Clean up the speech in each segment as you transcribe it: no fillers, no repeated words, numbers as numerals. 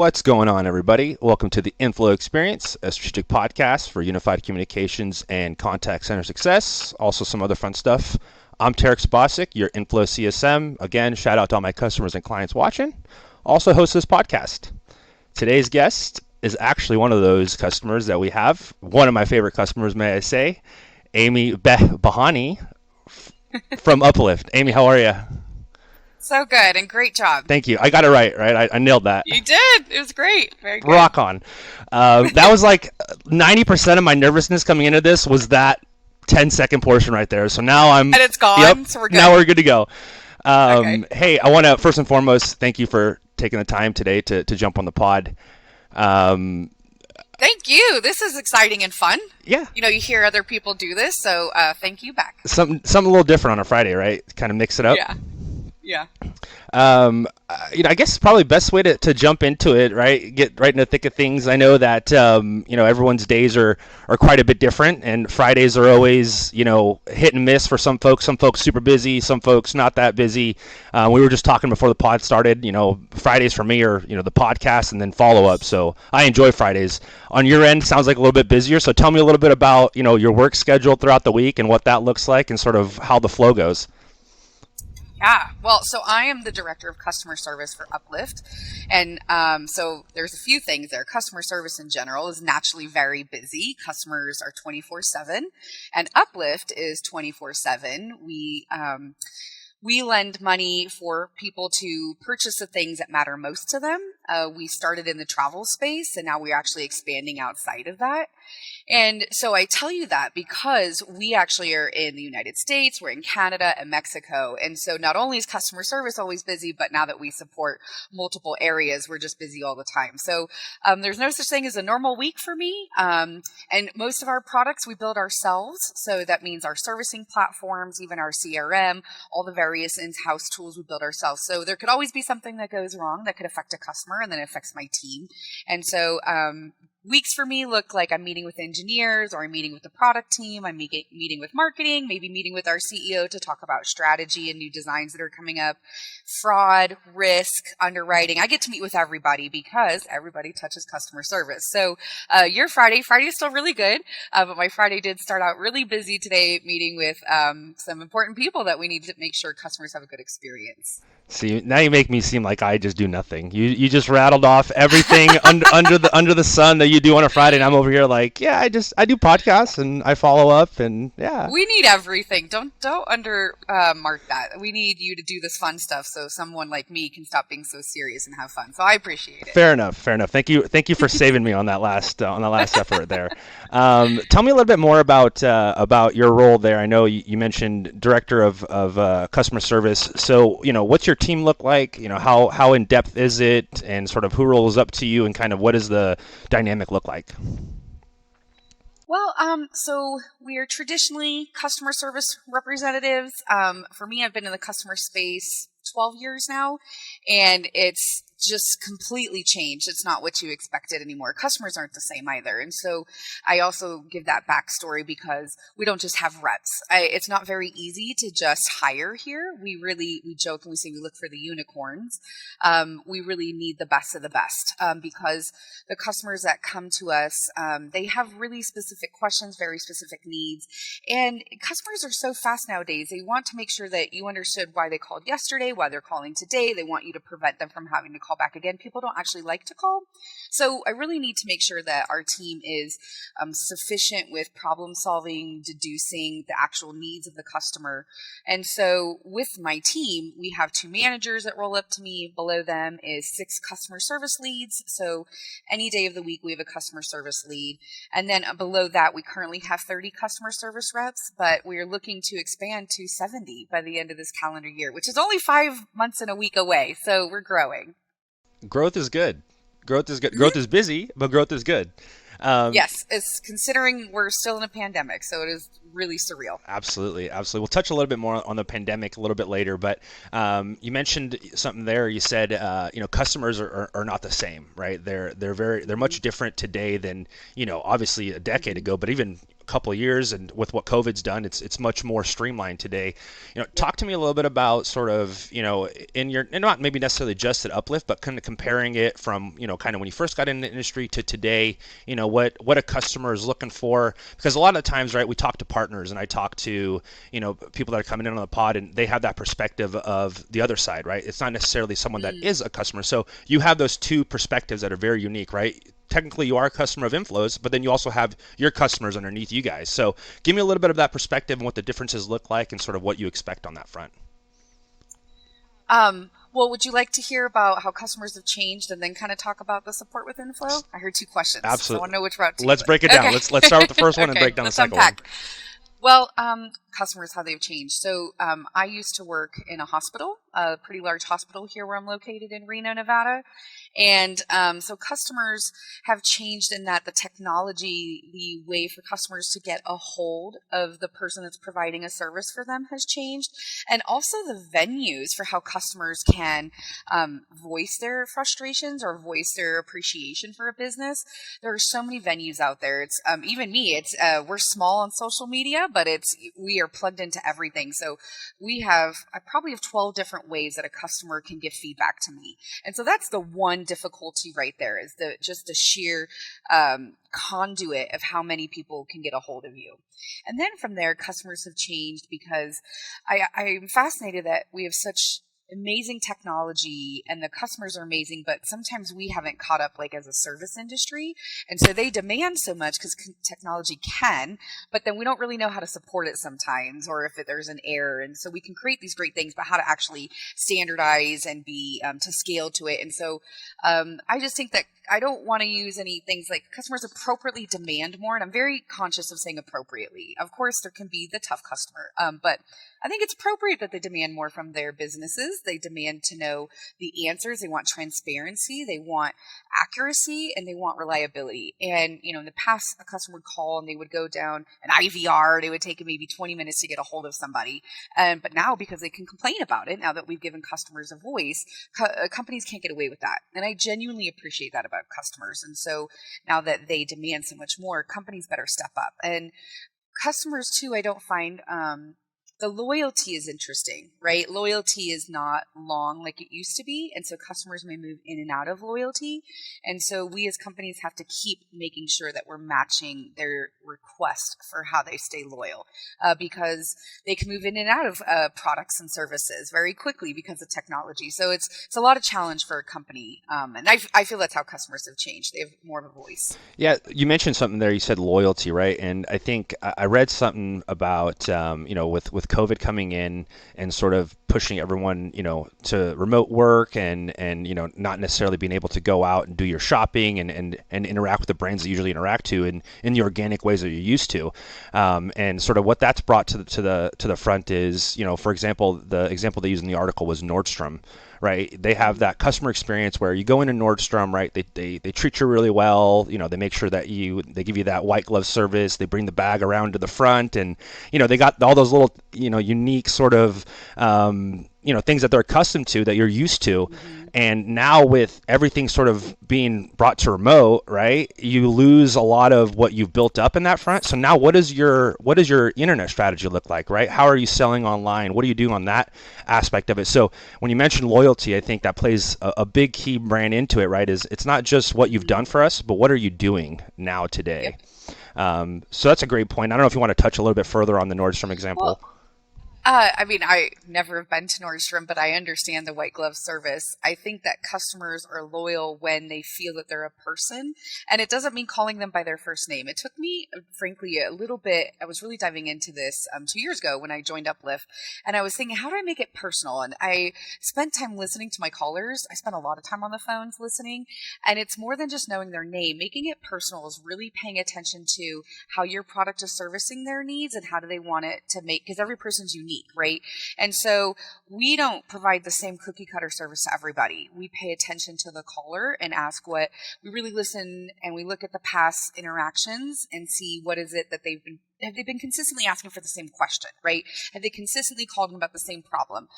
What's going on, everybody? Welcome to the Inflow Experience, a strategic podcast for unified communications and contact center success. Also, some other fun stuff. I'm Tarek Spasic, your Inflow CSM. Again, shout out to all my customers and clients watching. Also, host this podcast. Today's guest is actually one of those customers that we have. One of my favorite customers, may I say, Amy Behbehani from Uplift. Amy, how are you? So good and great job. Thank you. I got it right? I nailed that. You did. It was great. Very good. Rock on. That was like 90% of my nervousness coming into this was that 10-second portion right there. So now I'm... And it's gone, yep, so we're good. Now we're good to go. Okay. Hey, I want to first and foremost thank you for taking the time today to jump on the pod. Thank you. This is exciting and fun. Yeah. You know, you hear other people do this, so thank you back. Something a little different on a Friday, right? Kind of mix it up. Yeah. Yeah. I guess probably best way to jump into it, right? Get right in the thick of things. I know that, everyone's days are quite a bit different, and Fridays are always, hit and miss for some folks. Some folks super busy, some folks not that busy. We were just talking before the pod started, Fridays for me are, the podcast and then follow up. So I enjoy Fridays. On your end, sounds like a little bit busier. So tell me a little bit about, your work schedule throughout the week and what that looks like and sort of how the flow goes. Yeah, well, so I am the director of customer service for Uplift, and so there's a few things there. Customer service in general is naturally very busy. Customers are 24/7, and Uplift is 24/7. We lend money for people to purchase the things that matter most to them. We started in the travel space, and now we're actually expanding outside of that. And so I tell you that because we actually are in the United States, we're in Canada and Mexico. And so not only is customer service always busy, but now that we support multiple areas, we're just busy all the time. So there's no such thing as a normal week for me. And most of our products we build ourselves. So that means our servicing platforms, even our CRM, all the various in-house tools we build ourselves. So there could always be something that goes wrong that could affect a customer, and then it affects my team. And so weeks for me look like I'm meeting with engineers, or I'm meeting with the product team, I'm meeting with marketing, maybe meeting with our CEO to talk about strategy and new designs that are coming up, fraud, risk, underwriting. I get to meet with everybody because everybody touches customer service. So your Friday is still really good, but my Friday did start out really busy today, meeting with some important people that we need to make sure customers have a good experience. See, now you make me seem like I just do nothing. You just rattled off everything under the sun that you do on a Friday, and I'm over here like, yeah, I do podcasts and I follow up, and yeah. We need everything. Don't mark that. We need you to do this fun stuff so someone like me can stop being so serious and have fun. So I appreciate it. Fair enough. Thank you for saving me on that last effort there. Tell me a little bit more about your role there. I know you mentioned director of customer service. So what's your team look like? How in depth is it, and sort of who rolls up to you, and kind of what does the dynamic look like? Well, so we are traditionally customer service representatives. For me, I've been in the customer space 12 years now, and it's just completely changed. It's not what you expected anymore. Customers aren't the same either. And so I also give that backstory because we don't just have reps. It's not very easy to just hire here. We joke and we say we look for the unicorns. We really need the best of the best because the customers that come to us, they have really specific questions, very specific needs. And customers are so fast nowadays. They want to make sure that you understood why they called yesterday, why they're calling today. They want you to prevent them from having to call back again. People don't actually like to call. So I really need to make sure that our team is sufficient with problem solving, deducing the actual needs of the customer. And so with my team, we have 2 managers that roll up to me. Below them is 6 customer service leads. So any day of the week, we have a customer service lead. And then below that, we currently have 30 customer service reps, but we're looking to expand to 70 by the end of this calendar year, which is only 5 months and a week away. So we're growing. Growth is good. Growth is busy, but growth is good. Yes, it's considering we're still in a pandemic, so it is really surreal. Absolutely, absolutely. We'll touch a little bit more on the pandemic a little bit later, but you mentioned something there. You said customers are not the same, right? They're Mm-hmm. much different today than obviously a decade Mm-hmm. ago, but even a couple of years, and with what COVID's done, it's much more streamlined today. Yep. Talk to me a little bit about sort of in your, and not maybe necessarily just at Uplift, but kind of comparing it from kind of when you first got in the industry to today. What a customer is looking for, because a lot of times, right, we talk to partners, and I talk to people that are coming in on the pod, and they have that perspective of the other side, right? It's not necessarily someone that Mm. is a customer. So you have those two perspectives that are very unique, right? Technically you are a customer of Inflows, but then you also have your customers underneath you guys. So give me a little bit of that perspective and what the differences look like and sort of what you expect on that front. Well, would you like to hear about how customers have changed and then kind of talk about the support with Inflow? I heard two questions, so I want Absolutely. to know which route to Let's go. break it down. Okay. Let's start with the first one and Okay, break down the let's second one. unpack. Well, customers, how they've changed. So, I used to work in a hospital, a pretty large hospital here where I'm located in Reno, Nevada. And so customers have changed in that the technology, the way for customers to get a hold of the person that's providing a service for them has changed. And also the venues for how customers can voice their frustrations or voice their appreciation for a business. There are so many venues out there. It's even me. It's we're small on social media, but we are plugged into everything. So I probably have 12 different ways that a customer can give feedback to me, and so that's the one difficulty right there is the sheer conduit of how many people can get a hold of you. And then from there, customers have changed because I'm fascinated that we have such amazing technology and the customers are amazing, but sometimes we haven't caught up like as a service industry. And so they demand so much because technology can, but then we don't really know how to support it sometimes or if there's an error. And so we can create these great things, but how to actually standardize and be to scale to it. And so I just think that I don't want to use any things like customers appropriately demand more. And I'm very conscious of saying appropriately. Of course, there can be the tough customer, but I think it's appropriate that they demand more from their businesses. They demand to know the answers. They want transparency. They want accuracy and they want reliability. And, in the past, a customer would call and they would go down an IVR. It would take maybe 20 minutes to get a hold of somebody. But now, because they can complain about it, now that we've given customers a voice, companies can't get away with that. And I genuinely appreciate that about customers. And so now that they demand so much more, companies better step up. And customers, too, I don't find the loyalty is interesting, right? Loyalty is not long like it used to be. And so customers may move in and out of loyalty. And so we as companies have to keep making sure that we're matching their request for how they stay loyal because they can move in and out of products and services very quickly because of technology. So it's a lot of challenge for a company. And I feel that's how customers have changed. They have more of a voice. Yeah, you mentioned something there. You said loyalty, right? And I think I read something about with COVID coming in and sort of pushing everyone to remote work and not necessarily being able to go out and do your shopping and interact with the brands that you usually interact to in the organic ways that you're used to, and sort of what that's brought to the front is for example, the example they used in the article was Nordstrom, right? They have that customer experience where you go into Nordstrom, right? They treat you really well. They make sure that they give you that white glove service. They bring the bag around to the front, and they got all those little unique sort of things that they're accustomed to that you're used to. Mm-hmm. And now with everything sort of being brought to remote, right, you lose a lot of what you've built up in that front. So now what is your internet strategy look like, right? How are you selling online? What do you do on that aspect of it? So when you mention loyalty, I think that plays a big key brand into it, right? Is it's not just what you've Mm-hmm. done for us, but what are you doing now today? Yep. So that's a great point. I don't know if you want to touch a little bit further on the Nordstrom Well, example. I mean, I never have been to Nordstrom, but I understand the white glove service. I think that customers are loyal when they feel that they're a person, and it doesn't mean calling them by their first name. It took me, frankly, a little bit. I was really diving into this 2 years ago when I joined Uplift, and I was thinking, how do I make it personal? And I spent time listening to my callers. I spent a lot of time on the phones listening, and it's more than just knowing their name. Making it personal is really paying attention to how your product is servicing their needs and how do they want it to make, because every person's unique. unique, right? And so we don't provide the same cookie cutter service to everybody. We pay attention to the caller and ask what we really listen, and we look at the past interactions and see what is it that have they been consistently asking for the same question, right? Have they consistently called them about the same problem?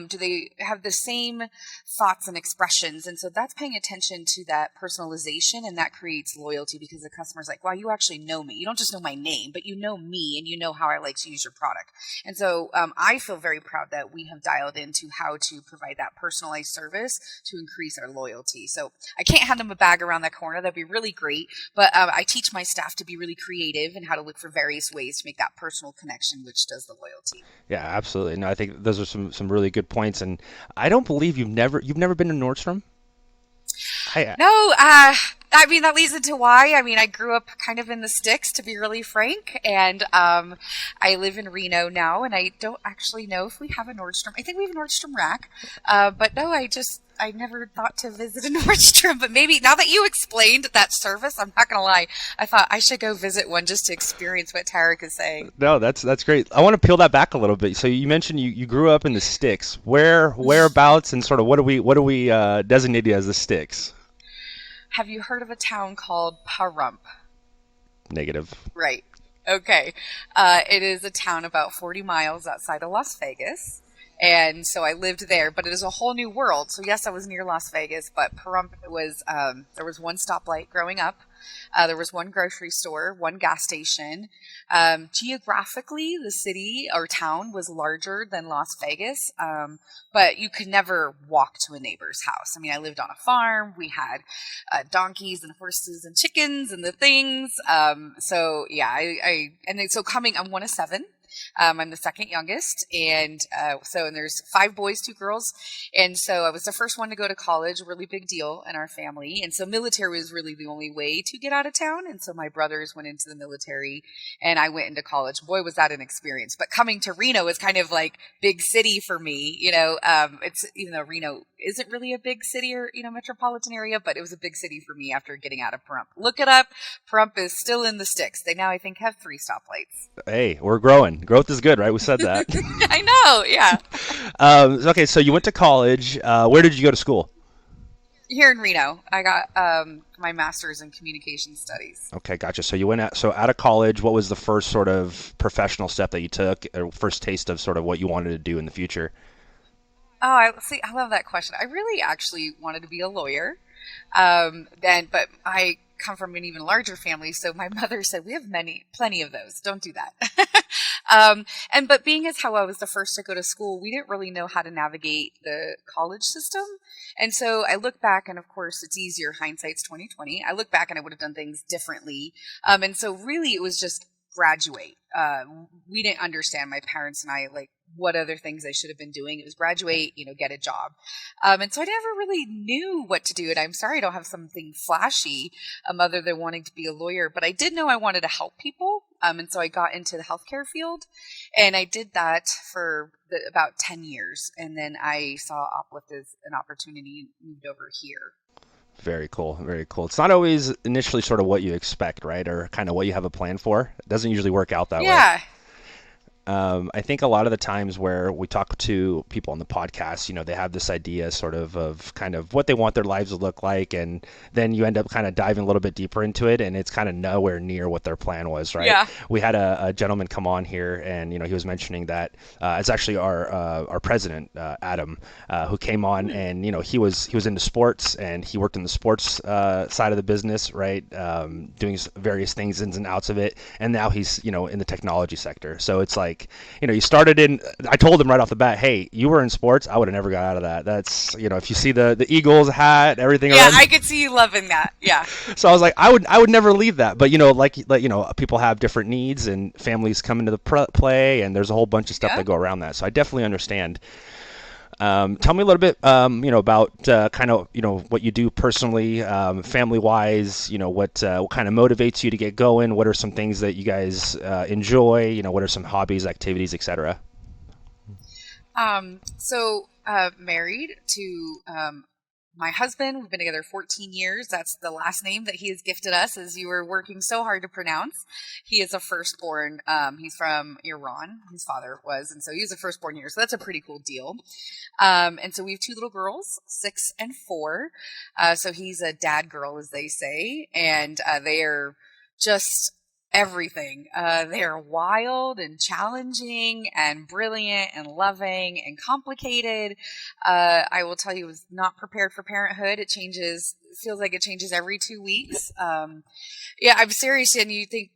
Do they have the same thoughts and expressions? And so that's paying attention to that personalization, and that creates loyalty because the customer's like, wow, you actually know me. You don't just know my name, but you know me and you know how I like to use your product. And so I feel very proud that we have dialed into how to provide that personalized service to increase our loyalty. So I can't hand them a bag around that corner. That'd be really great. But I teach my staff to be really creative and how to look for various ways to make that personal connection, which does the loyalty. Yeah, absolutely. No, I think those are some really good points. And I don't believe you've never been to Nordstrom. No, I mean, that leads into why. I mean, I grew up kind of in the sticks, to be really frank, and I live in Reno now, and I don't actually know if we have a Nordstrom. I think we have a Nordstrom Rack, but no, I never thought to visit a Nordstrom. But maybe now that you explained that service, I'm not going to lie, I thought I should go visit one just to experience what Tarek is saying. No, that's great. I want to peel that back a little bit. So you mentioned you grew up in the sticks. Whereabouts, and sort of what do we designate as the sticks? Have you heard of a town called Pahrump? Negative. Right. Okay. It is a town about 40 miles outside of Las Vegas. And so I lived there, but it is a whole new world. So yes, I was near Las Vegas, but Pahrump was, there was one stoplight growing up. There was one grocery store, one gas station. Geographically, the city or town was larger than Las Vegas, but you could never walk to a neighbor's house. I mean, I lived on a farm. We had donkeys and horses and chickens and the things. So yeah, I'm one of seven. I'm the second youngest, and there's 5 boys, 2 girls, and so I was the first one to go to college, a really big deal in our family, and so military was really the only way to get out of town, and so my brothers went into the military, and I went into college. Boy, was that an experience, but coming to Reno is kind of like big city for me, it's, even though Reno isn't really a big city or, metropolitan area, but it was a big city for me after getting out of Pahrump. Look it up. Pahrump is still in the sticks. They now, I think, have 3 stoplights. Hey, we're growing. Growth is good, right? We said that. I know, yeah. Okay, so you went to college. Where did you go to school? Here in Reno. I got my master's in communication studies. Okay, gotcha. So you went out of college. What was the first sort of professional step that you took, or first taste of sort of what you wanted to do in the future? Oh, I love that question. I really actually wanted to be a lawyer. But I come from an even larger family, so my mother said, we have plenty of those. Don't do that. But being as how I was the first to go to school, we didn't really know how to navigate the college system. And so I look back, and of course it's easier. Hindsight's 2020. I look back and I would have done things differently. And so really it was just graduate. We didn't understand, my parents and I, like, what other things I should have been doing. It was graduate, get a job. And so I never really knew what to do. And I'm sorry I don't have something flashy other than wanting to be a lawyer, but I did know I wanted to help people. And so I got into the healthcare field, and I did that for about 10 years. And then I saw Uplift as an opportunity and moved over here. Very cool. Very cool. It's not always initially sort of what you expect, right? Or kind of what you have a plan for. It doesn't usually work out that way. Yeah. I think a lot of the times where we talk to people on the podcast, they have this idea sort of kind of what they want their lives to look like, and then you end up kind of diving a little bit deeper into it, and it's kind of nowhere near what their plan was, right? Yeah. We had a gentleman come on here, and he was mentioning that it's actually our president, Adam, who came on, and he was into sports, and he worked in the sports side of the business, right? Doing various things, ins and outs of it, and now he's in the technology sector. So it's like, you started in, I told him right off the bat, hey, you were in sports, I would have never got out of that. That's, if you see the Eagles hat, everything yeah, around. I could see you loving that. Yeah. So I was like, I would never leave that. But, people have different needs, and families come into the play, and there's a whole bunch of stuff that go around that. So I definitely understand. Tell me a little bit, about kind of, what you do personally, family-wise. What kind of motivates you to get going? What are some things that you guys enjoy? What are some hobbies, activities, etc.? Married to my husband. We've been together 14 years. That's the last name that he has gifted us, as you were working so hard to pronounce. He is a firstborn. He's from Iran, his father was, and so he was a firstborn here. So that's a pretty cool deal. And so we have two little girls, 6 and 4. So he's a dad girl, as they say, and they are just everything. They are wild and challenging and brilliant and loving and complicated. I will tell you, I was not prepared for parenthood. It changes. It feels like it changes every 2 weeks. Yeah, I'm serious. And you think,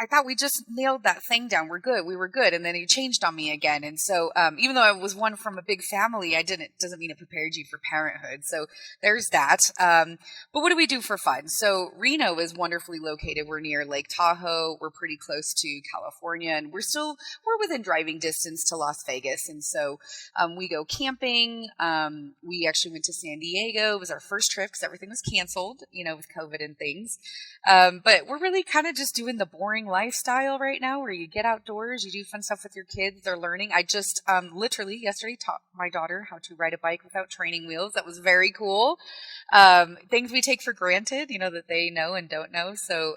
I thought we just nailed that thing down. We're good. We were good. And then you changed on me again. And so, even though I was one from a big family, doesn't mean it prepared you for parenthood. So there's that. But what do we do for fun? So Reno is wonderfully located. We're near Lake Tahoe. We're pretty close to California, and we're within driving distance to Las Vegas. And so, we go camping. We actually went to San Diego. It was our first trip because everything was canceled, with COVID and things. But we're really kind of just doing the boring lifestyle right now, where you get outdoors, you do fun stuff with your kids. They're learning. I just literally yesterday taught my daughter how to ride a bike without training wheels. That was very cool. Things we take for granted, that they know and don't know. So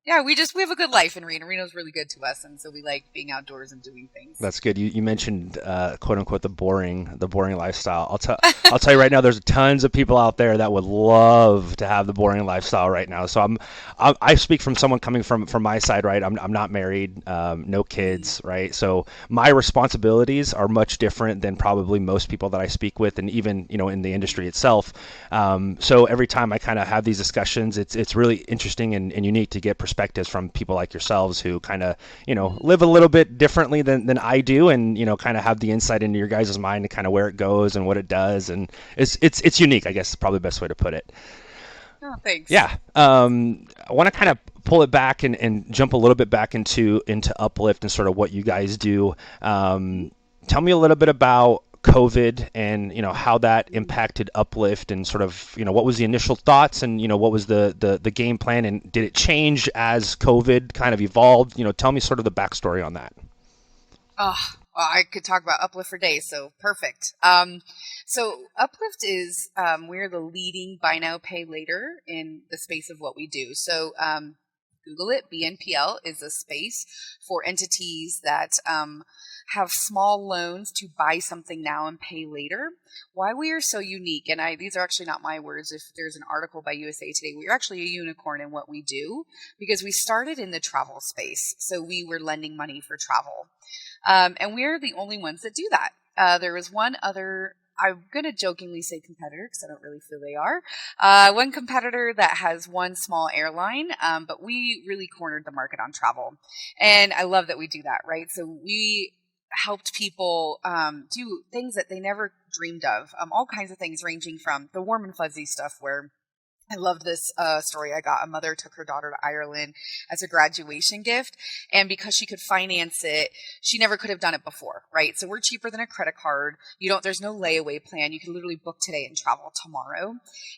yeah, we have a good life in Reno. Reno's really good to us, and so we like being outdoors and doing things. That's good. You mentioned quote unquote the boring lifestyle. I'll tell you right now, there's tons of people out there that would love to have the boring lifestyle right now. So I speak from someone coming from my side, right? I'm not married, no kids, right? So my responsibilities are much different than probably most people that I speak with, and even in the industry itself. So every time I kind of have these discussions, it's really interesting and unique to get perspectives from people like yourselves who kind of live a little bit differently than I do, and kind of have the insight into your guys' mind and kind of where it goes and what it does, and it's unique, I guess is probably the best way to put it. Oh, thanks. Yeah. I want to kind of pull it back and jump a little bit back into Uplift and sort of what you guys do. Tell me a little bit about COVID and how that impacted Uplift, and sort of what was the initial thoughts, and what was the game plan, and did it change as COVID kind of evolved? Tell me sort of the backstory on that. Oh, well, I could talk about Uplift for days, so perfect. So Uplift is, we're the leading buy now, pay later in the space of what we do. So Google it. BNPL is a space for entities that have small loans to buy something now and pay later. Why we are so unique, and these are actually not my words. If there's an article by USA Today, we're actually a unicorn in what we do, because we started in the travel space. So we were lending money for travel. And we're the only ones that do that. There was one other, I'm going to jokingly say competitor, because I don't really feel they are. One competitor that has one small airline, but we really cornered the market on travel. And I love that we do that, right? So we helped people do things that they never dreamed of. All kinds of things, ranging from the warm and fuzzy stuff where I loved this story I got. A mother took her daughter to Ireland as a graduation gift, and because she could finance it, she never could have done it before, right? So we're cheaper than a credit card. There's no layaway plan. You can literally book today and travel tomorrow.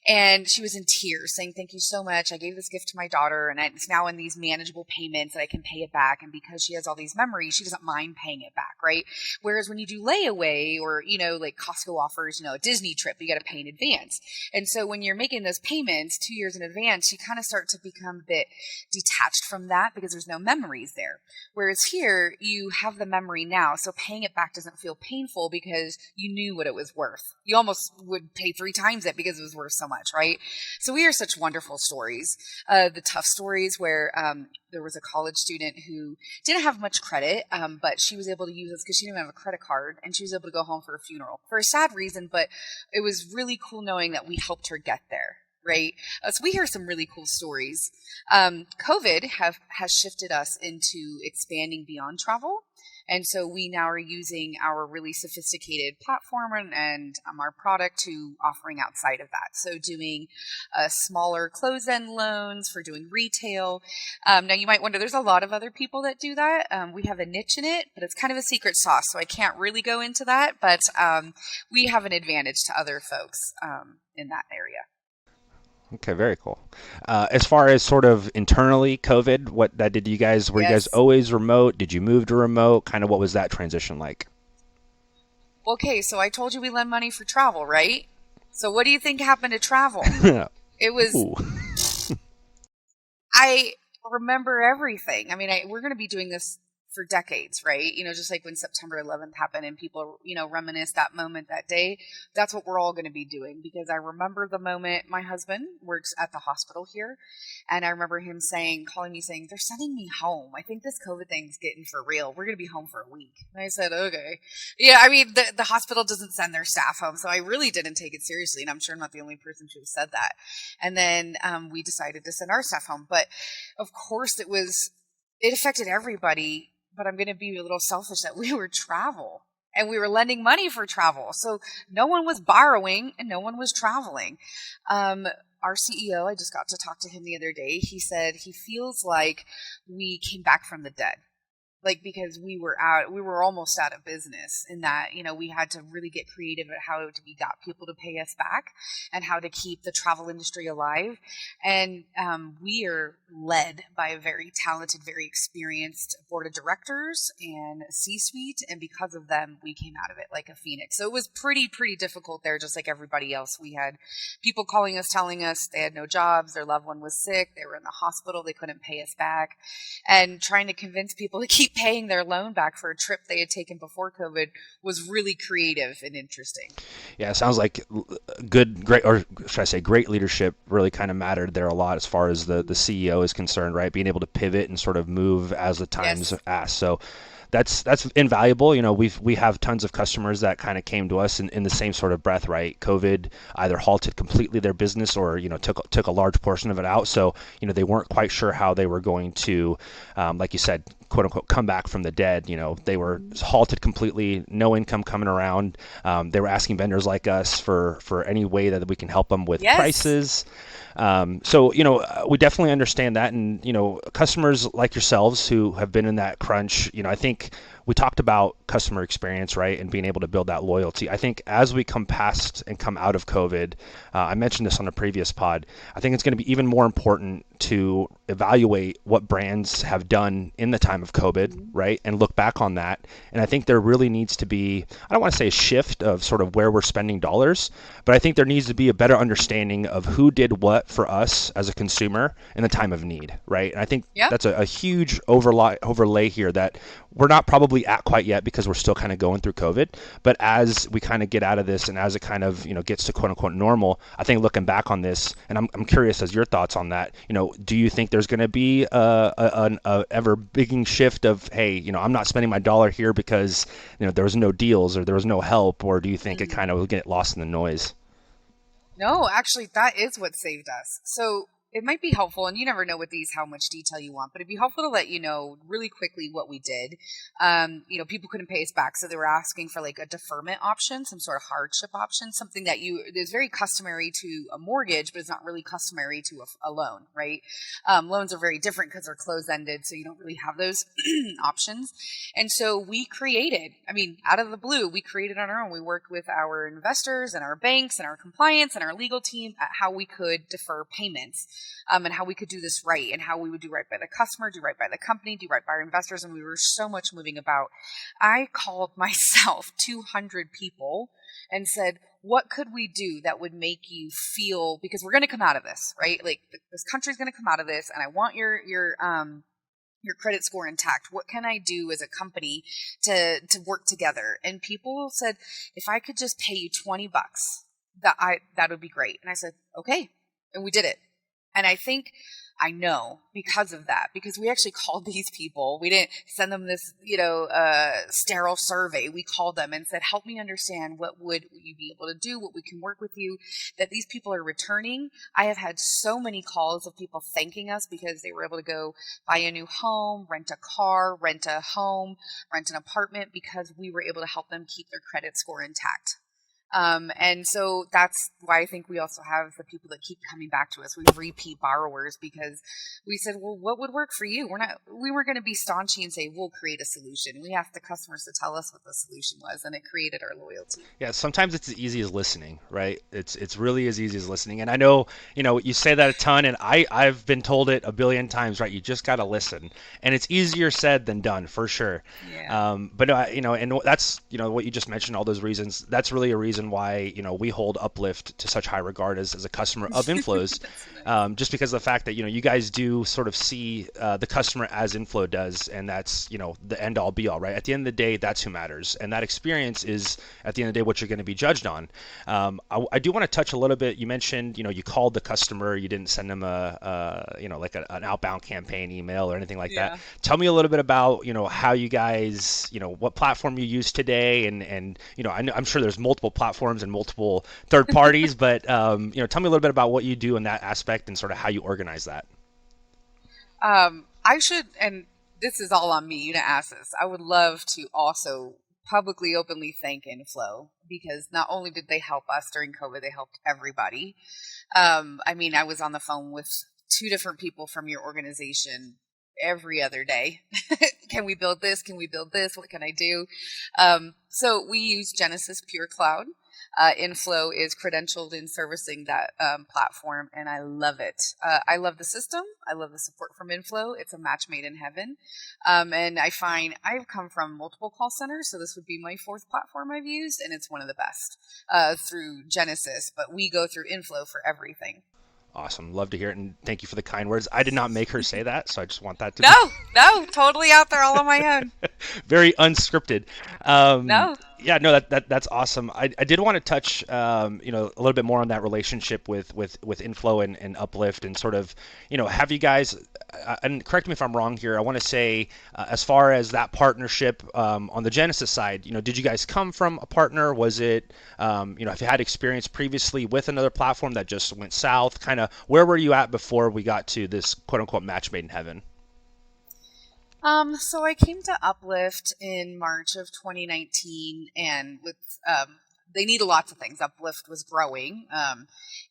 And she was in tears saying, "Thank you so much. I gave this gift to my daughter, and it's now in these manageable payments that I can pay it back. And because she has all these memories, she doesn't mind paying it back," right? Whereas when you do layaway, or, like Costco offers, a Disney trip, you got to pay in advance. And so when you're making those payments 2 years in advance, you kind of start to become a bit detached from that, because there's no memories there. Whereas here, you have the memory now, so paying it back doesn't feel painful because you knew what it was worth. You almost would pay 3 times it because it was worth so much, right? So we are such wonderful stories. The tough stories where there was a college student who didn't have much credit, but she was able to use us because she didn't have a credit card, and she was able to go home for a funeral for a sad reason, but it was really cool knowing that we helped her get there. Right. So we hear some really cool stories. COVID has shifted us into expanding beyond travel. And so we now are using our really sophisticated platform and our product to offering outside of that. So doing smaller closed-end loans for doing retail. Now you might wonder, there's a lot of other people that do that. We have a niche in it, but it's kind of a secret sauce, so I can't really go into that. But we have an advantage to other folks in that area. Okay, very cool. As far as sort of internally, COVID, were you guys always remote? Did you move to remote? Kind of what was that transition like? Okay, so I told you we lend money for travel, right? So what do you think happened to travel? It was Ooh. I remember everything. I mean, we're going to be doing this for decades, right? Just like when September 11th happened and people, reminisce that moment that day. That's what we're all going to be doing because I remember the moment my husband works at the hospital here. And I remember him calling me saying, they're sending me home. I think this COVID thing's getting for real. We're going to be home for a week. And I said, okay. Yeah, I mean, the hospital doesn't send their staff home. So I really didn't take it seriously. And I'm sure I'm not the only person to have said that. And then we decided to send our staff home. But of course, it affected everybody. But I'm going to be a little selfish that we were travel and we were lending money for travel. So no one was borrowing and no one was traveling. Our CEO, I just got to talk to him the other day. He said he feels like we came back from the dead. Like, because we were almost out of business in that, we had to really get creative at how we got people to pay us back and how to keep the travel industry alive. And we are led by a very talented, very experienced board of directors and C-suite. And because of them, we came out of it like a phoenix. So it was pretty difficult there, just like everybody else. We had people calling us, telling us they had no jobs, their loved one was sick, they were in the hospital, they couldn't pay us back, and trying to convince people to keep paying their loan back for a trip they had taken before COVID was really creative and interesting. Yeah, it sounds like great, or should I say, great leadership really kind of mattered there a lot as far as the CEO is concerned, right? Being able to pivot and sort of move as the times Yes. ask. So that's invaluable. We have tons of customers that kind of came to us in the same sort of breath, right? COVID either halted completely their business or took a large portion of it out. So they weren't quite sure how they were going to, like you said, quote unquote, come back from the dead. They were halted completely, no income coming around. They were asking vendors like us for any way that we can help them with Yes. prices. So we definitely understand that, and customers like yourselves who have been in that crunch. I think we talked about customer experience, right, and being able to build that loyalty. I think as we come past and come out of COVID, I mentioned this on a previous pod. I think it's going to be even more important to evaluate what brands have done in the time of COVID, right, and look back on that. And I think there really needs to be, I don't want to say a shift of sort of where we're spending dollars, but I think there needs to be a better understanding of who did what for us as a consumer in the time of need, right? And I think Yep. that's a huge overlay here that we're not probably at quite yet because we're still kind of going through COVID. But as we kind of get out of this and as it kind of gets to quote unquote normal, I think looking back on this, and I'm curious as your thoughts on that. Do you think there's going to be a ever bigging shift of, hey, I'm not spending my dollar here because there was no deals or there was no help, or do you think it Mhm. kind of will get lost in the noise? No, actually, that is what saved us. So it might be helpful, and you never know with these how much detail you want, but it'd be helpful to let you know really quickly what we did. People couldn't pay us back, so they were asking for like a deferment option, some sort of hardship option, something that is very customary to a mortgage, but it's not really customary to a loan, right? Loans are very different because they're closed ended, so you don't really have those options. And so we created, out of the blue, we created on our own. We worked with our investors and our banks and our compliance and our legal team at how we could defer payments, and how we could do this right and how we would do right by the customer, do right by the company, do right by our investors. And we were so much moving about. I called myself 200 people and said, what could we do that would make you feel, because we're going to come out of this, right? Like this country's going to come out of this, and I want your credit score intact. What can I do as a company to work together? And people said, if I could just pay you $20, that would be great. And I said, okay. And we did it. And I know because of that, because we actually called these people. We didn't send them this, sterile survey. We called them and said, help me understand what would you be able to do, what we can work with you, that these people are returning. I have had so many calls of people thanking us because they were able to go buy a new home, rent a car, rent a home, rent an apartment because we were able to help them keep their credit score intact. And so that's why I think we also have the people that keep coming back to us. We repeat borrowers because we said, well, what would work for you? We were going to be staunchy and say, we'll create a solution. We asked the customers to tell us what the solution was, and it created our loyalty. Yeah, sometimes it's as easy as listening, right? It's really as easy as listening. And I know, you say that a ton, and I've been told it a billion times, right? You just got to listen, and it's easier said than done for sure. Yeah. But and that's what you just mentioned, all those reasons. That's really a reason reason why, we hold Uplift to such high regard as a customer of Inflows, That's nice. just because of the fact that, you guys do sort of see the customer as Inflow does, and that's, the end all be all, right? At the end of the day, that's who matters. And that experience is, at the end of the day, what you're going to be judged on. I do want to touch a little bit. You mentioned, you called the customer, you didn't send them like an outbound campaign email or anything like that. Yeah. Tell me a little bit about, how you guys, what platform you use today, and I'm sure there's multiple platforms and multiple third parties, but tell me a little bit about what you do in that aspect and sort of how you organize that. I should, and this is all on me, you didn't ask this. I would love to also publicly, openly thank Inflow because not only did they help us during COVID, they helped everybody. I mean, I was on the phone with two different people from your organization every other day. Can we build this? Can we build this? What can I do? So we use Genesis Pure Cloud. Inflow is credentialed in servicing that platform, and I love it. I love the system. I love the support from Inflow. It's a match made in heaven. And I find I've come from multiple call centers, so this would be my fourth platform I've used, and it's one of the best through Genesis. But we go through Inflow for everything. Awesome. Love to hear it. And thank you for the kind words. I did not make her say that, so I just want that to No, no, totally out there all on my own. be very unscripted. No. Yeah, no, that's awesome. I did want to touch, a little bit more on that relationship with Inflow and Uplift and sort of, have you guys, and correct me if I'm wrong here, I want to say, as far as that partnership on the Genesis side, did you guys come from a partner? Was it, have you had experience previously with another platform that just went south? Kind of, where were you at before we got to this quote unquote match made in heaven? So I came to Uplift in March of 2019, and with they needed lots of things. Uplift was growing,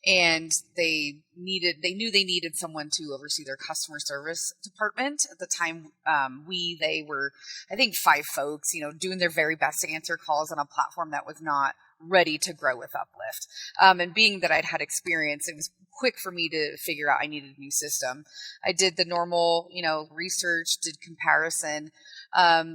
and they knew they needed someone to oversee their customer service department. At the time, they were, I think, 5 folks, doing their very best to answer calls on a platform that was not ready to grow with Uplift. And being that I'd had experience, it was quick for me to figure out I needed a new system. I did the normal, research, did comparison.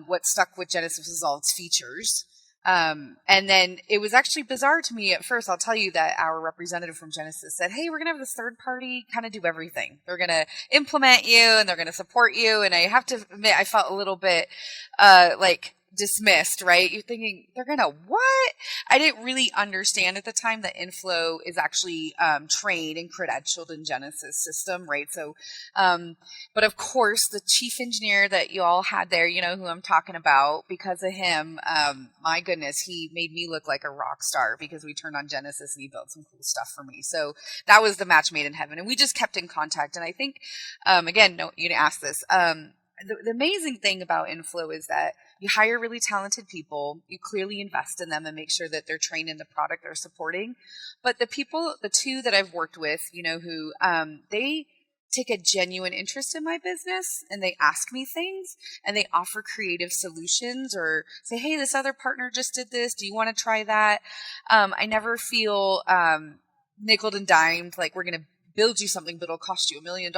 What stuck with Genesis was all its features. And then it was actually bizarre to me at first. I'll tell you that our representative from Genesis said, hey, we're going to have this third party kind of do everything. They're going to implement you and they're going to support you. And I have to admit, I felt a little bit like dismissed, right? You're thinking they're gonna what? I didn't really understand at the time that Inflow is actually trained and credentialed in Genesis system, right? So, but of course, the chief engineer that you all had there, who I'm talking about, because of him, my goodness, he made me look like a rock star because we turned on Genesis and he built some cool stuff for me. So that was the match made in heaven, and we just kept in contact. And I think, again, no, you didn't ask this. The amazing thing about Inflow is that you hire really talented people, you clearly invest in them and make sure that they're trained in the product they're supporting. But the two that I've worked with, who they take a genuine interest in my business and they ask me things and they offer creative solutions or say, hey, this other partner just did this. Do you want to try that? I never feel nickeled and dimed like we're going to build you something, but it'll cost you $1 million.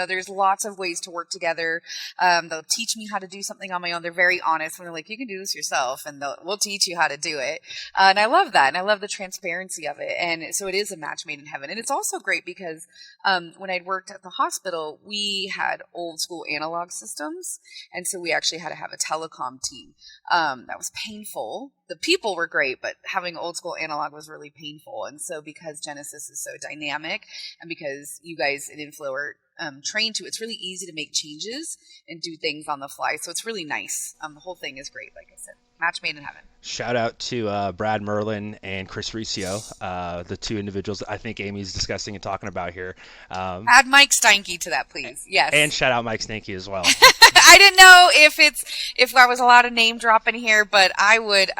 There's lots of ways to work together. They'll teach me how to do something on my own. They're very honest when they're like, you can do this yourself, and we'll teach you how to do it. And I love that. And I love the transparency of it. And so it is a match made in heaven. And it's also great because when I'd worked at the hospital, we had old school analog systems. And so we actually had to have a telecom team. That was painful. The people were great, but having old school analog was really painful. And so because Genesis is so dynamic and because you guys at Inflow are trained to, it's really easy to make changes and do things on the fly. So it's really nice. The whole thing is great, like I said. Match made in heaven. Shout out to Brad Merlin and Chris Riccio, the two individuals I think Amy's discussing and talking about here. Add Mike Steinke to that, please. Yes. And shout out Mike Steinke as well. I didn't know if there was a lot of name dropping here, but I would.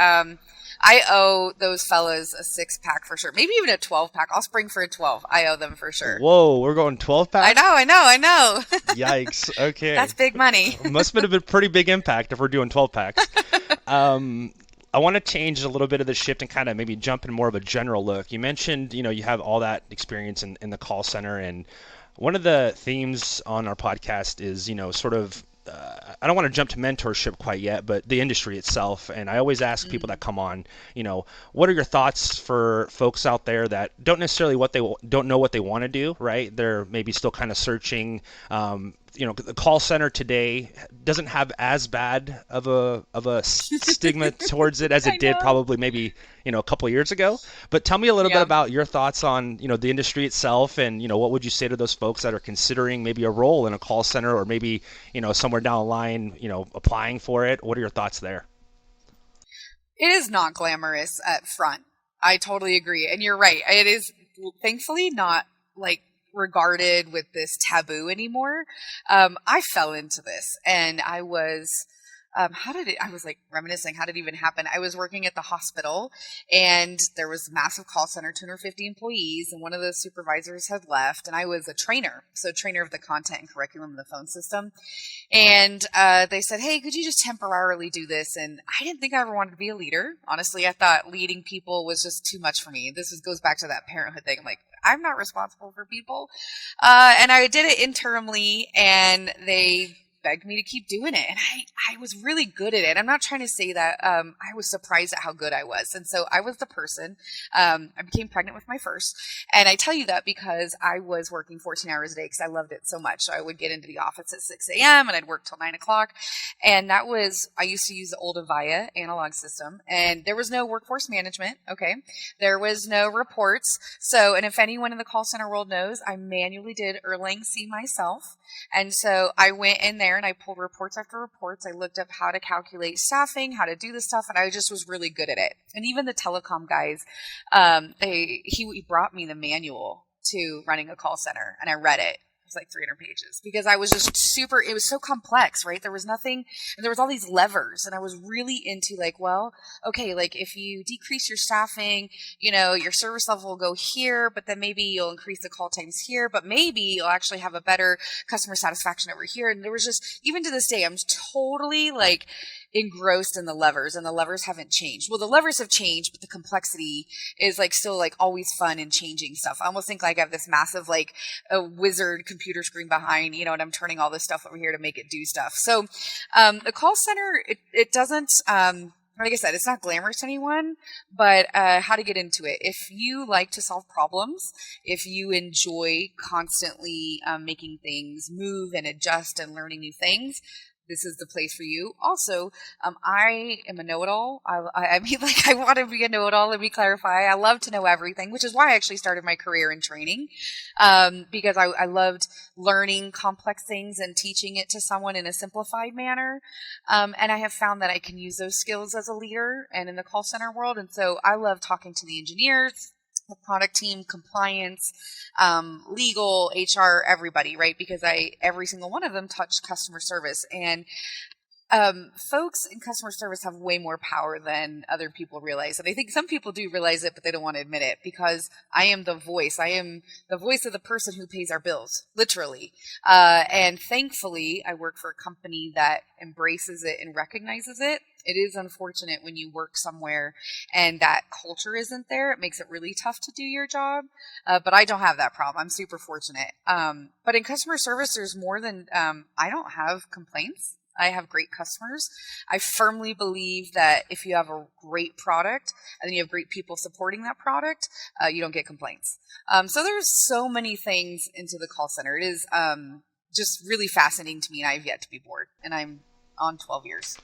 I owe those fellas a 6-pack for sure. Maybe even a 12-pack. I'll spring for a 12. I owe them for sure. Whoa, we're going 12-pack? I know. Yikes. Okay. That's big money. Must have been a pretty big impact if we're doing 12-packs. I want to change a little bit of the shift and kind of maybe jump in more of a general look. You mentioned, you have all that experience in the call center, and one of the themes on our podcast is, sort of I don't want to jump to mentorship quite yet, but the industry itself. And I always ask people Mm. that come on, what are your thoughts for folks out there that don't necessarily don't know what they want to do, right? They're maybe still kind of searching. The call center today doesn't have as bad of a stigma towards it as I it did know. probably maybe a couple of years ago. But tell me a little bit Yeah. about your thoughts on the industry itself, and what would you say to those folks that are considering maybe a role in a call center, or maybe somewhere down the line applying for it. What are your thoughts there? It is not glamorous at front. I totally agree. And you're right. It is thankfully not like regarded with this taboo anymore. I fell into this and I was how did it? I was like reminiscing. How did it even happen? I was working at the hospital, and there was a massive call center, 250 employees, and one of the supervisors had left, and I was a trainer, so trainer of the content and curriculum of the phone system. And they said, "Hey, could you just temporarily do this?" And I didn't think I ever wanted to be a leader. Honestly, I thought leading people was just too much for me. Goes back to that parenthood thing. I'm like, I'm not responsible for people. And I did it interimly, and they begged me to keep doing it. And I was really good at it. I'm not trying to say that I was surprised at how good I was. And so I was the person. I became pregnant with my first. And I tell you that because I was working 14 hours a day because I loved it so much. So I would get into the office at 6 a.m. and I'd work till 9 o'clock. And I used to use the old Avaya analog system. And there was no workforce management. Okay. There was no reports. So, and if anyone in the call center world knows, I manually did Erlang C myself. And so I went in there and I pulled reports after reports. I looked up how to calculate staffing, how to do this stuff, and I just was really good at it. And even the telecom guys, he brought me the manual to running a call center, and I read it. It was like 300 pages because I was just it was so complex, right? There was nothing, and there was all these levers, and I was really into like, well, okay, like if you decrease your staffing, your service level will go here, but then maybe you'll increase the call times here, but maybe you'll actually have a better customer satisfaction over here. And there was just, even to this day, I'm totally like engrossed in the levers, and the levers haven't changed. Well, the levers have changed, but the complexity is like still like always fun and changing stuff. I almost think like I have this massive like a wizard computer screen behind, and I'm turning all this stuff over here to make it do stuff. So the call center, it doesn't like I said, it's not glamorous to anyone, but how to get into it. If you like to solve problems, if you enjoy constantly making things move and adjust and learning new things, this is the place for you. Also, I am a know-it-all. I mean, like, I want to be a know-it-all. Let me clarify. I love to know everything, which is why I actually started my career in training, because I loved learning complex things and teaching it to someone in a simplified manner. And I have found that I can use those skills as a leader and in the call center world. And so I love talking to the engineers, the product team, compliance, legal, HR, everybody, right? Because every single one of them touch customer service. And folks in customer service have way more power than other people realize. And I think some people do realize it, but they don't want to admit it, because I am the voice. I am the voice of the person who pays our bills, literally. And thankfully, I work for a company that embraces it and recognizes it. It is unfortunate when you work somewhere and that culture isn't there. It makes it really tough to do your job. But I don't have that problem. I'm super fortunate. But in customer service, there's more than, I don't have complaints. I have great customers. I firmly believe that if you have a great product and then you have great people supporting that product, you don't get complaints. So there's so many things into the call center. It is just really fascinating to me, and I've yet to be bored. And I'm on 12 years.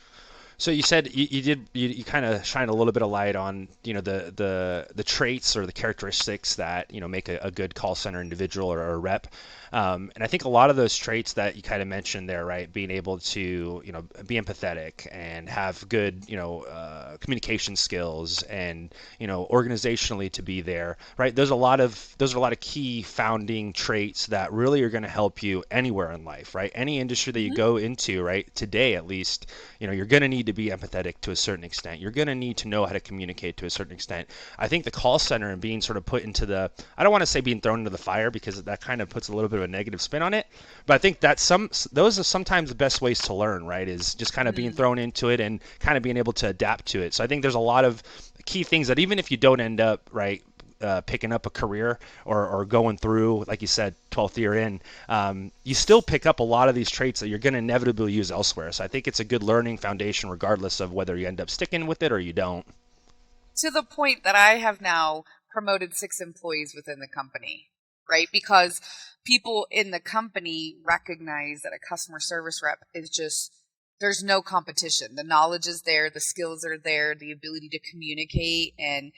So you said you kind of shine a little bit of light on the traits or the characteristics that make a good call center individual or a rep, and I think a lot of those traits that you kind of mentioned there, right, being able to be empathetic and have good communication skills and organizationally to be there, right, those are a lot of key founding traits that really are going to help you anywhere in life, right, any industry that you Mm-hmm. go into, right, today at least, you're going to need to be empathetic to a certain extent. You're going to need to know how to communicate to a certain extent. I think the call center and being sort of put into I don't want to say being thrown into the fire, because that kind of puts a little bit of a negative spin on it, but I think that those are sometimes the best ways to learn, right, is just kind of being Mm-hmm. thrown into it and kind of being able to adapt to it. So I think there's a lot of key things that even if you don't end up, right, picking up a career or going through, like you said, 12th year in, you still pick up a lot of these traits that you're going to inevitably use elsewhere. So I think it's a good learning foundation, regardless of whether you end up sticking with it or you don't. To the point that I have now promoted 6 employees within the company, right? Because people in the company recognize that a customer service rep is just, there's no competition. The knowledge is there, the skills are there, the ability to communicate and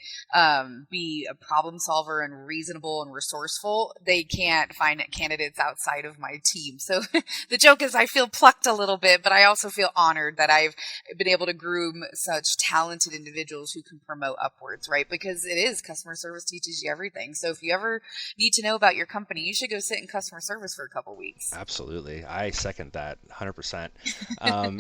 be a problem solver and reasonable and resourceful. They can't find candidates outside of my team. So the joke is I feel plucked a little bit, but I also feel honored that I've been able to groom such talented individuals who can promote upwards, right? Because it is, customer service teaches you everything. So if you ever need to know about your company, you should go sit in customer service for a couple weeks. Absolutely. I second that 100%.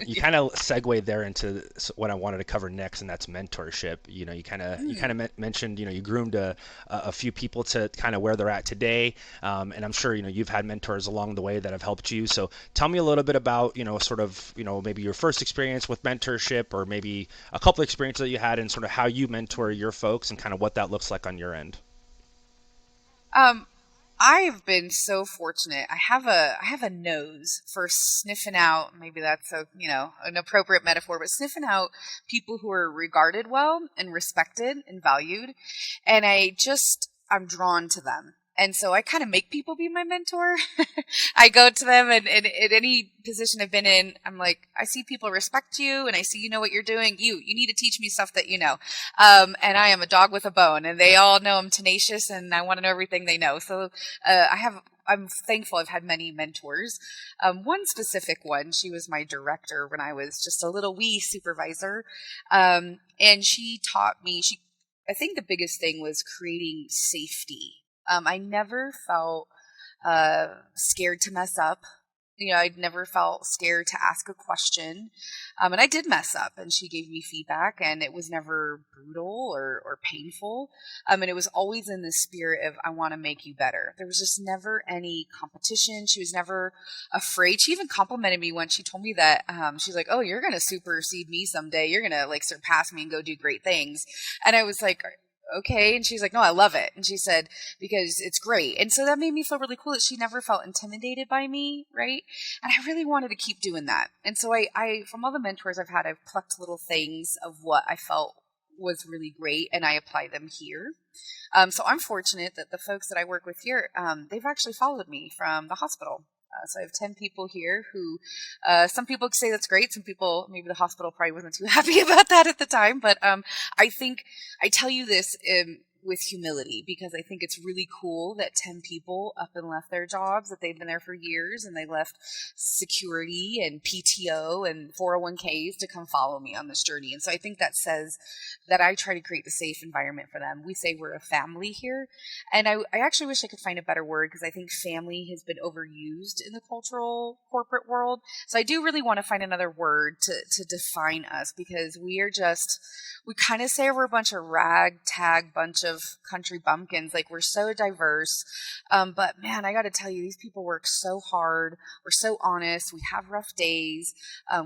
You kind of segue there into what I wanted to cover next, and that's mentorship. You kind of mentioned, you groomed a few people to kind of where they're at today, and I'm sure you've had mentors along the way that have helped you. So tell me a little bit about sort of maybe your first experience with mentorship, or maybe a couple of experiences that you had, and sort of how you mentor your folks, and kind of what that looks like on your end. Um, I've been so fortunate. I have a nose for sniffing out. Maybe that's an appropriate metaphor, but sniffing out people who are regarded well and respected and valued, and I'm drawn to them. And so I kind of make people be my mentor. I go to them and at any position I've been in, I'm like, I see people respect you and I see you know what you're doing. You need to teach me stuff that you know. And I am a dog with a bone and they all know I'm tenacious and I want to know everything they know. So, I'm thankful I've had many mentors. One specific one, she was my director when I was just a little wee supervisor. And she taught me, I think the biggest thing was creating safety. I never felt scared to mess up. I'd never felt scared to ask a question. And I did mess up, and she gave me feedback, and it was never brutal or painful. And it was always in the spirit of, I want to make you better. There was just never any competition. She was never afraid. She even complimented me when she told me that, she's like, oh, you're going to supersede me someday. You're going to like surpass me and go do great things. And I was like, okay. And she's like, no, I love it. And she said, because it's great. And so that made me feel really cool that she never felt intimidated by me. Right. And I really wanted to keep doing that. And so I from all the mentors I've had, I've plucked little things of what I felt was really great and I apply them here. So I'm fortunate that the folks that I work with here, they've actually followed me from the hospital. So I have 10 people here who, some people say that's great. Some people, maybe the hospital probably wasn't too happy about that at the time. But I think I tell you this with humility because I think it's really cool that 10 people up and left their jobs, that they've been there for years and they left security and PTO and 401ks to come follow me on this journey. And so I think that says that I try to create the safe environment for them. We say we're a family here. And I actually wish I could find a better word because I think family has been overused in the cultural corporate world. So I do really want to find another word to define us because we kind of say we're a bunch of ragtag bunch of country bumpkins. Like we're so diverse. But man, I got to tell you, these people work so hard. We're so honest. We have rough days.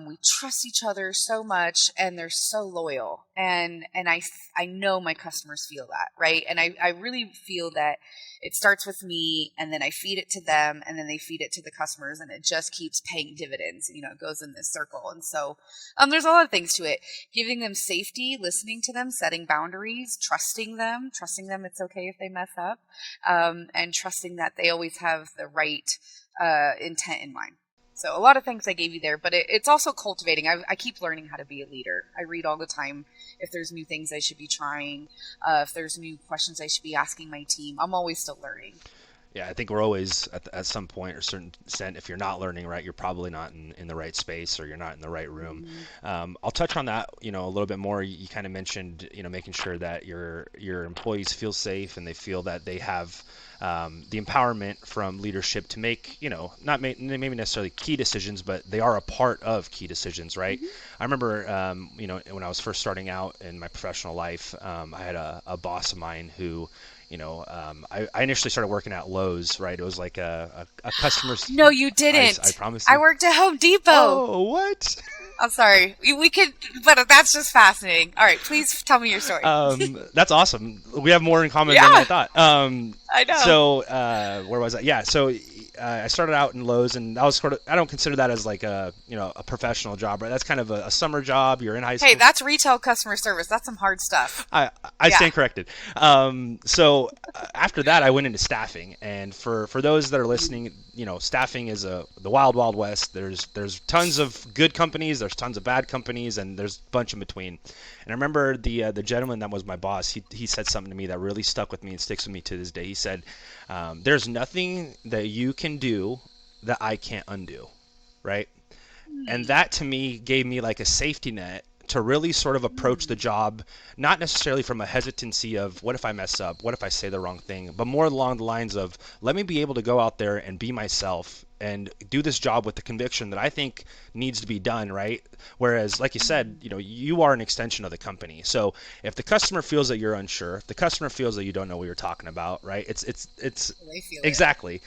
We trust each other so much and they're so loyal. And I know my customers feel that, right? And I really feel that it starts with me and then I feed it to them and then they feed it to the customers and it just keeps paying dividends. It goes in this circle. And so there's a lot of things to it. Giving them safety, listening to them, setting boundaries, trusting them it's okay if they mess up, and trusting that they always have the right intent in mind. So a lot of things I gave you there, but it's also cultivating. I keep learning how to be a leader. I read all the time if there's new things I should be trying, if there's new questions I should be asking my team. I'm always still learning. Yeah, I think we're always at some point or certain extent, if you're not learning, right, you're probably not in the right space or you're not in the right room. Mm-hmm. I'll touch on that, a little bit more. You kind of mentioned, making sure that your employees feel safe and they feel that they have the empowerment from leadership to make, not maybe necessarily key decisions, but they are a part of key decisions, right? Mm-hmm. I remember, when I was first starting out in my professional life, I had a boss of mine who, I initially started working at Lowe's, right? It was like a customer's. No, you didn't. I promise I you. worked at Home Depot. Oh, what? I'm sorry. We could, but that's just fascinating. All right, please tell me your story. That's awesome. We have more in common than I Yeah, thought. I know. So where was I? Yeah. So I started out in Lowe's, and that was sort of, I don't consider that as like a, a professional job, right? That's kind of a summer job. You're in high Hey, school. that's retail customer service. That's some hard stuff. I I Yeah. stand corrected. So after that, I went into staffing, and for those that are listening, staffing is the wild wild west. There's tons of good companies, there's tons of bad companies, and there's a bunch in between. And I remember the gentleman that was my boss. He said something to me that really stuck with me and sticks with me to this day. He said, "There's nothing that you can do that I can't undo." Right? And Hmm. that to me gave me like a safety net to really sort of approach the Hmm. job, not necessarily from a hesitancy of what if I mess up, what if I say the wrong thing, but more along the lines of let me be able to go out there and be myself and do this job with the conviction that I think needs to be done, right? Whereas, like you said, Hmm. you are an extension of the company. So if the customer feels that you're unsure, if the customer feels that you don't know what you're talking about, right? It's They feel it. exactly.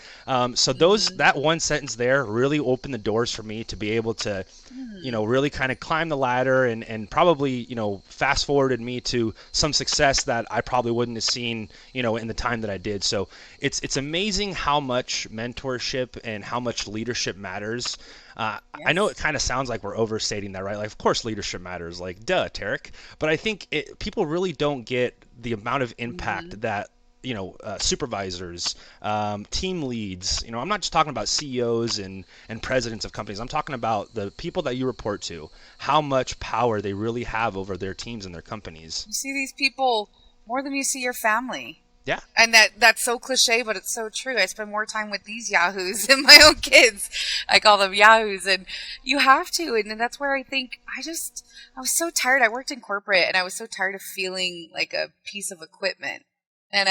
So Hmm. that one sentence there really opened the doors for me to be able to Hmm. really kind of climb the ladder and probably, fast forwarded me to some success that I probably wouldn't have seen, in the time that I did. So it's amazing how much mentorship and how much leadership matters. I know it Yes. kind of sounds like we're overstating that, right? Like, of course, leadership matters. Like, duh, Tarek. But I think people really don't get the amount of Hmm. impact that supervisors, team leads. I'm not just talking about CEOs and presidents of companies. I'm talking about the people that you report to, how much power they really have over their teams and their companies. You see these people more than you see your family. Yeah, And that's so cliche, but it's so true. I spend more time with these yahoos than my own kids. I call them yahoos, and you have to. And then that's where I think I was so tired. I worked in corporate, and I was so tired of feeling like a piece of equipment. And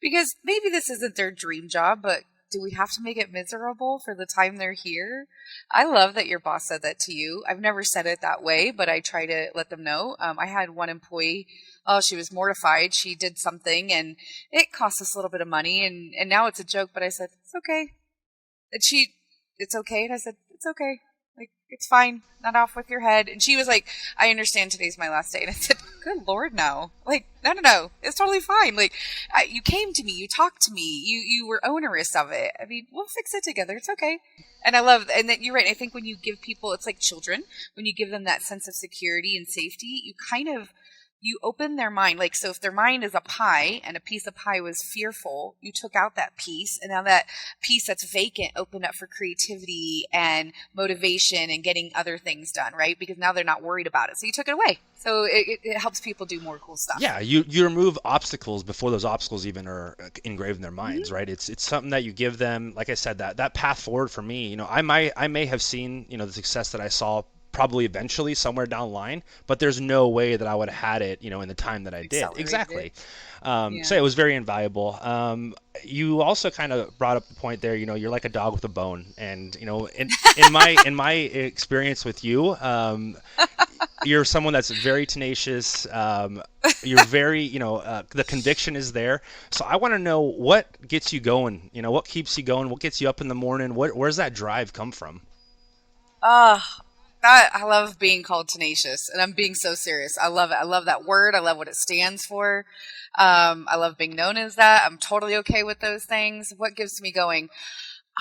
because maybe this isn't their dream job, but do we have to make it miserable for the time they're here? I love that your boss said that to you. I've never said it that way, but I try to let them know. I had one employee. Oh, she was mortified. She did something, and it cost us a little bit of money, and now it's a joke, but I said it's okay. And it's okay, and I said it's okay, like it's fine, not off with your head. And she was like, I understand today's my last day. And I said, good lord, no, like no, it's totally fine. Like you came to me, you talked to me, you were onerous of it. I mean, we'll fix it together, it's okay. And I love, and that you're right. I think when you give people, it's like children, when you give them that sense of security and safety, you kind of you open their mind. Like, so if their mind is a pie and a piece of pie was fearful, you took out that piece, and now that piece that's vacant opened up for creativity and motivation and getting other things done, right? Because now they're not worried about it. So you took it away. So it helps people do more cool stuff. yeah. You remove obstacles before those obstacles even are engraved in their minds, Hmm. right? It's something that you give them. Like I said, that path forward for me. I may have seen the success that I saw probably eventually somewhere down the line, but there's no way that I would have had it, in the time that I did. Accelerated it. Exactly. So Yeah. it was very invaluable. You also kind of brought up the point there. You're like a dog with a bone, and in my experience with you, you're someone that's very tenacious. You're very, the conviction is there. So I want to know what gets you going. What keeps you going? What gets you up in the morning? Where's that drive come from? Ah, that I love being called tenacious, and I'm being so serious. I love it. I love that word. I love what it stands for. I love being known as that. I'm totally okay with those things. What gives me going?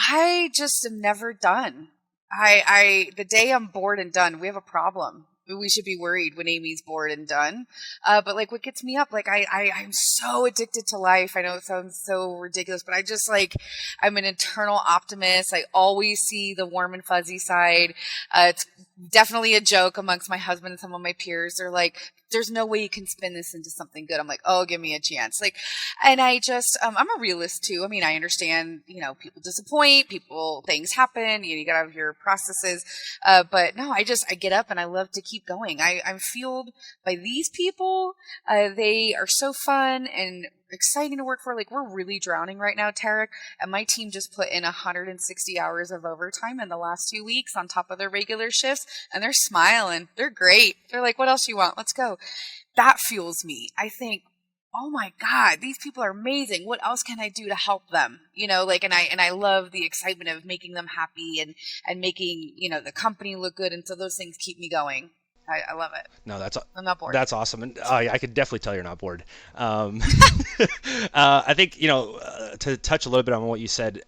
I just am never done. The day I'm bored and done, we have a problem. We should be worried when Amy's bored and done. But like, what gets me up? Like, I'm so addicted to life. I know it sounds so ridiculous, but I just like, I'm an internal optimist. I always see the warm and fuzzy side. It's definitely a joke amongst my husband and some of my peers. They're like, there's no way you can spin this into something good. I'm like, oh, give me a chance. Like, and I just, I'm a realist too. I mean, I understand, people disappoint, things happen, you got to have your processes. But no, I get up and I love to keep going. I'm fueled by these people. They are so fun and exciting to work for. Like, we're really drowning right now, Tarek, and my team just put in 160 hours of overtime in the last 2 weeks on top of their regular shifts, and they're smiling. They're great. They're like, what else do you want? Let's go. That fuels me. I think, oh my God, these people are amazing. What else can I do to help them? Like, and I love the excitement of making them happy and making, the company look good. And so those things keep me going. I love it. No, I'm not bored. that's awesome, and yeah, I could definitely tell you're not bored. Um, I think to touch a little bit on what you said,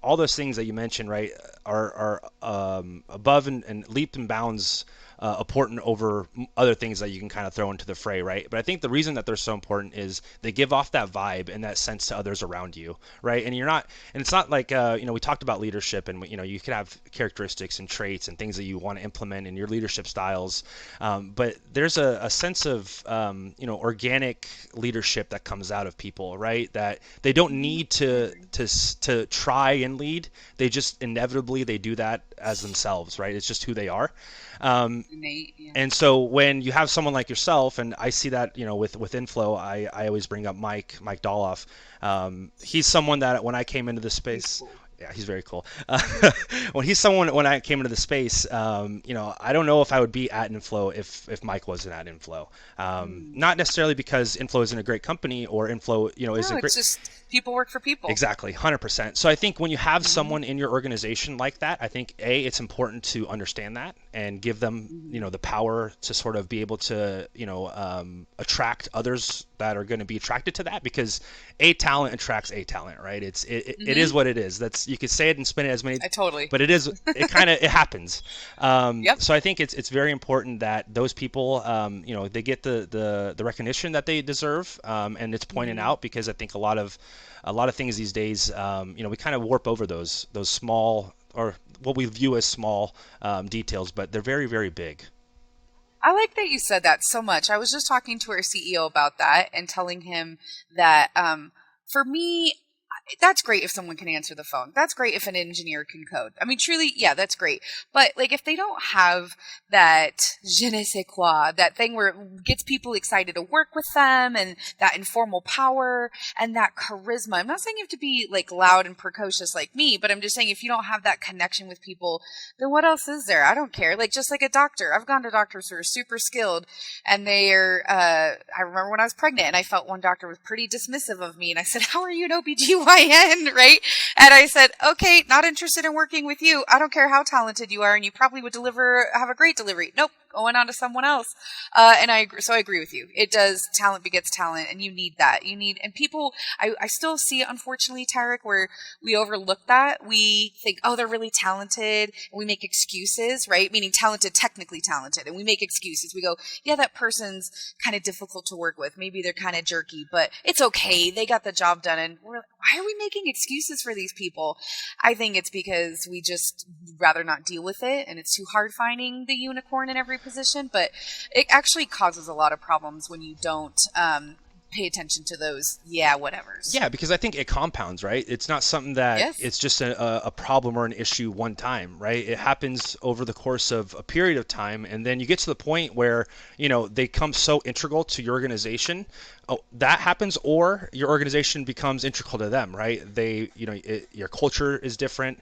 all those things that you mentioned, right, are above and leap and bounds important over other things that you can kind of throw into the fray, right? But I think the reason that they're so important is they give off that vibe and that sense to others around you, right? And it's not like we talked about leadership, and you could have characteristics and traits and things that you want to implement in your leadership styles, but there's a sense of organic leadership that comes out of people, right? That they don't need to try and lead. They just inevitably they do that as themselves, right? It's just who they are. Nate, yeah. And so when you have someone like yourself, and I see that, with Inflow, I always bring up Mike Doloff. He's someone that when I came into this space, yeah, he's very cool. When I came into the space, I don't know if I would be at Inflow if Mike wasn't at Inflow. Not necessarily because Inflow isn't a great company or Inflow, isn't No, great. it's just people work for people. Exactly, 100%. So I think when you have someone in your organization like that, I think it's important to understand that and give them, the power to sort of be able to, attract others that are going to be attracted to that, because a talent attracts a talent, right? It is what it is. You could say it and spin it as many, but it happens. Yep. So I think it's very important that those people, they get the recognition that they deserve, and it's pointed out, because I think a lot of things these days, we kind of warp over those small, or what we view as small, details, but they're very, very big. I like that you said that so much. I was just talking to our CEO about that and telling him that for me, that's great if someone can answer the phone. That's great if an engineer can code. I mean, truly, yeah, that's great. But like, if they don't have that je ne sais quoi, that thing where it gets people excited to work with them, and that informal power and that charisma. I'm not saying you have to be like loud and precocious like me, but I'm just saying if you don't have that connection with people, then what else is there? I don't care. Like, just like a doctor. I've gone to doctors who are super skilled, and they're, I remember when I was pregnant and I felt one doctor was pretty dismissive of me, and I said, "How are you an OBGYN?" Right? And I said, "Okay, not interested in working with you. I don't care how talented you are, and you probably would have a great delivery." Nope. Going on to someone else. And I agree with you. It does. Talent begets talent, and you need that. And people, I still see, unfortunately, Tarek, where we overlook that. We think, oh, they're really talented, and we make excuses, right? Meaning talented, technically talented, and we make excuses. We go, yeah, that person's kind of difficult to work with. Maybe they're kind of jerky, but it's okay. They got the job done. And we're like, why are we making excuses for these people? I think it's because we just rather not deal with it, and it's too hard finding the unicorn in every position, but it actually causes a lot of problems when you don't pay attention to those whatevers. Yeah, because I think it compounds, right? It's not something that Yes. it's just a problem or an issue one time, right? It happens over the course of a period of time, and then you get to the point where they become so integral to your organization. Oh, that happens, or your organization becomes integral to them, right? Your culture is different.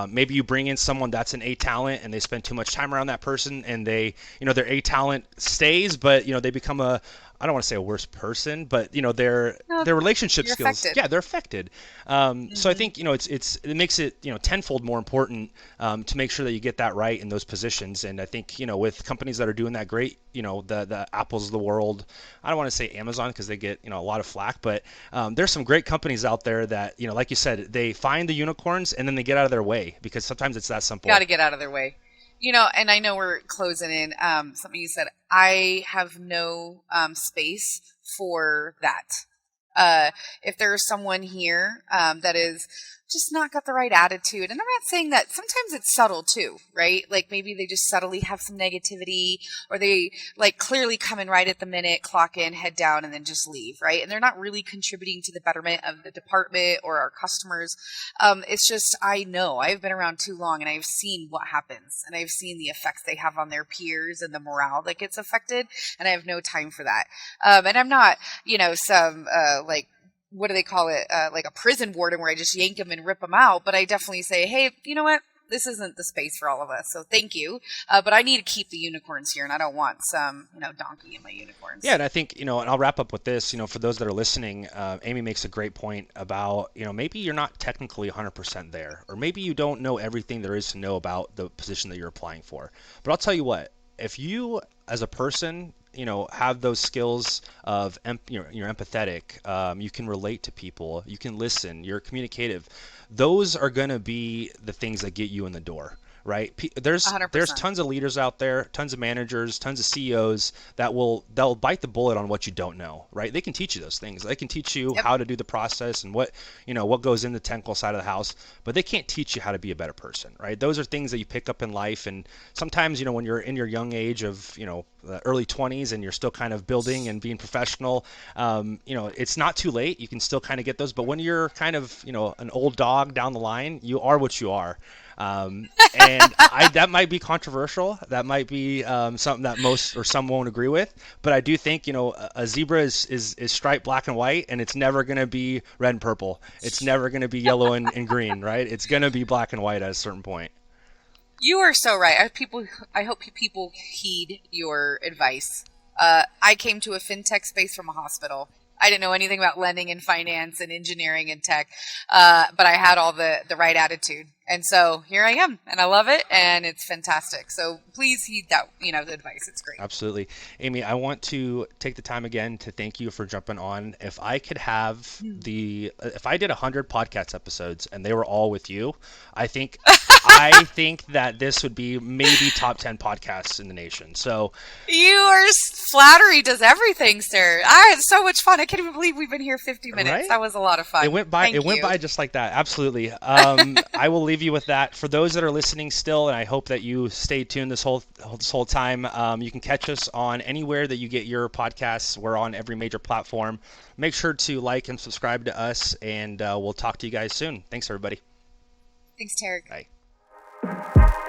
Maybe you bring in someone that's an A talent, and they spend too much time around that person, and their A talent stays, but they become I don't want to say a worse person, but their relationship skills, affected. they're affected. So I think it makes it tenfold more important to make sure that you get that right in those positions. And I think with companies that are doing that great, the Apples of the world, I don't want to say Amazon because they get a lot of flack, but there's some great companies out there that like you said, they find the unicorns and then they get out of their way, because sometimes it's that simple. Got to get out of their way. And I know we're closing in. Something you said, I have no space for that. If there's someone here that is just not got the right attitude, and I'm not saying that, sometimes it's subtle too, right? Like maybe they just subtly have some negativity, or they like clearly come in right at the minute, clock in, head down, and then just leave, right? And they're not really contributing to the betterment of the department or our customers. It's just, I know I've been around too long, and I've seen what happens, and I've seen the effects they have on their peers and the morale that gets affected, and I have no time for that. And I'm not, some like, what do they call it? Like a prison warden where I just yank them and rip them out. But I definitely say, hey, you know what? this isn't the space for all of us. So thank you. But I need to keep the unicorns here, and I don't want some, donkey in my unicorns. Yeah, and I think, and I'll wrap up with this, for those that are listening, Amy makes a great point about, maybe you're not technically 100% there, or maybe you don't know everything there is to know about the position that you're applying for. But I'll tell you what, if you as a person, have those skills of, you're empathetic, you can relate to people, you can listen, you're communicative, those are going to be the things that get you in the door. Right? There's 100%. tons of leaders out there, tons of managers, tons of CEOs they'll bite the bullet on what you don't know, right? They can teach you those things. They can teach you how to do the process and what goes in the technical side of the house, but they can't teach you how to be a better person, right? Those are things that you pick up in life, and sometimes, when you're in your young age of, the early 20s and you're still kind of building and being professional, it's not too late. You can still kind of get those, but when you're kind of, an old dog down the line, you are what you are. And that might be controversial. That might be something that most or some won't agree with. But I do think, a zebra is striped black and white, and it's never going to be red and purple. It's never going to be yellow and green, right? It's going to be black and white at a certain point. You are so right. I hope people heed your advice. I came to a fintech space from a hospital. I didn't know anything about lending and finance and engineering and tech, but I had all the right attitude. And so here I am, and I love it, and it's fantastic. So please heed that, the advice. It's great. Absolutely. Amy, I want to take the time again to thank you for jumping on. If I could have if I did 100 podcast episodes and they were all with you, I think that this would be maybe top 10 podcasts in the nation. So flattery does everything, sir. I had so much fun. I can't even believe we've been here 50 minutes. Right? That was a lot of fun. It went by. Went by just like that. Absolutely. I will leave you with that. For those that are listening still, and I hope that you stay tuned this whole time, you can catch us on anywhere that you get your podcasts. We're on every major platform. Make sure to like and subscribe to us, and we'll talk to you guys soon. Thanks, everybody. Thanks, Tarek. Bye.